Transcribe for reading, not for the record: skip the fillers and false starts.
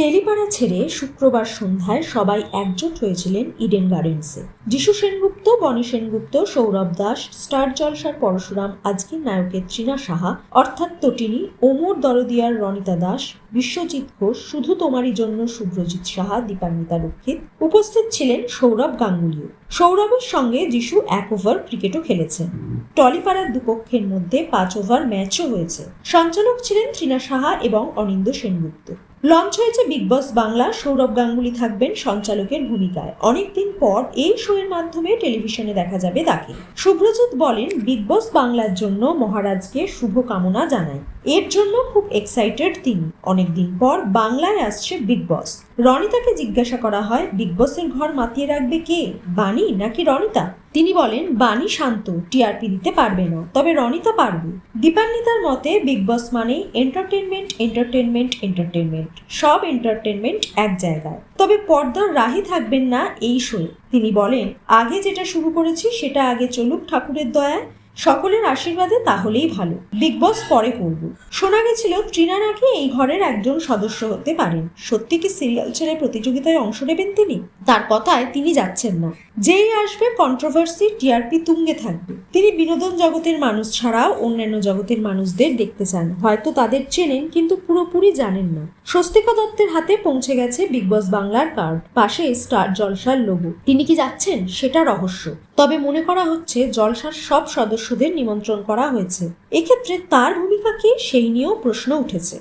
টেলিপাড়া ছেড়ে শুক্রবার সন্ধ্যায় সবাই একজোট হয়েছিলেন ইডেন গার্ডেন্সে। যিশু সেনগুপ্ত, বনি সেনগুপ্ত, সৌরভ দাস, স্টার জলসার পরশুরাম আজকের নায়কের তৃণা সাহা অর্থাৎ তটিনী, ওমর দরদিয়ার রনিতা দাস, বিশ্বজিৎ ঘোষ, শুধু তোমারই জন্য শুভ্রজিৎ সাহা, দীপান্বিতা রক্ষিত। উপস্থিত ছিলেন সৌরভ গাঙ্গুলিও। সৌরভের সঙ্গে যিশু 1 ওভার ক্রিকেটও খেলেছেন। টলিপাড়ার দুপক্ষের মধ্যে 5 ওভার ম্যাচও হয়েছে। সঞ্চালক ছিলেন তৃণা সাহা এবং অনিন্দ সেনগুপ্ত। লঞ্চ হয়েছে বিগ বস বাংলা। সৌরভ গাঙ্গুলি থাকবেন সঞ্চালকের ভূমিকায়। অনেকদিন পর এই শো এর মাধ্যমে টেলিভিশনে দেখা যাবে তাকে। শুভ্রজিৎ বলেন, বিগ বস বাংলার জন্য মহারাজকে শুভকামনা জানায়। এর জন্য খুব এক্সাইটেড তিনি। অনেকদিন পর বাংলায় আসছে বিগ বস। রনিতাকে জিজ্ঞাসা করা হয়, বিগ বসের ঘর মাতিয়ে রাখবে কে, বানি নাকি রনিতা? তিনি বলেন, বানি শান্ত, টিআরপি দিতে পারবে না, তবে রনিতা পারবে। দীপান্বিতার মতে বিগ বস মানে এন্টারটেনমেন্ট, এন্টারটেনমেন্ট, এন্টারটেনমেন্ট, সব এন্টারটেনমেন্ট এক জায়গায়। তবে পর্দার রাহি থাকবেন না এই শোয়ে। তিনি বলেন, আগে যেটা শুরু করেছি সেটা আগে চলুক ঠাকুরের দয়ায়, সকলের আশীর্বাদে, তাহলেই ভালো। বিগ বস পরে করব। শোনা গেছিল তৃণা নাকি এই ঘরের একজন সদস্য হতে পারেন। সত্যি কি সিরিয়াল ছেড়ে প্রতিযোগিতায় অংশ নেবেন তিনি? তার কথায় তিনি যাচ্ছেন না। যেই আসবে কন্ট্রোভার্সি, টিআরপি তুঙ্গে থাকবে। তিনি বিনোদন জগতের মানুষ ছাড়াও অন্যান্য জগতের মানুষদের দেখতে চান। হয়তো তাদের চেনেন, কিন্তু পুরোপুরি জানেন না। স্বস্তিকা দত্তের হাতে পৌঁছে গেছে বিগ বস বাংলার কার্ড, পাশে স্টার জলসার লোগো। তিনি কি যাচ্ছেন সেটা রহস্য। তবে মনে করা হচ্ছে জলসার সব সদস্যদের নিমন্ত্রণ করা হয়েছে। এক্ষেত্রে তার ভূমিকা কি, সেই নিয়েও প্রশ্ন উঠেছে।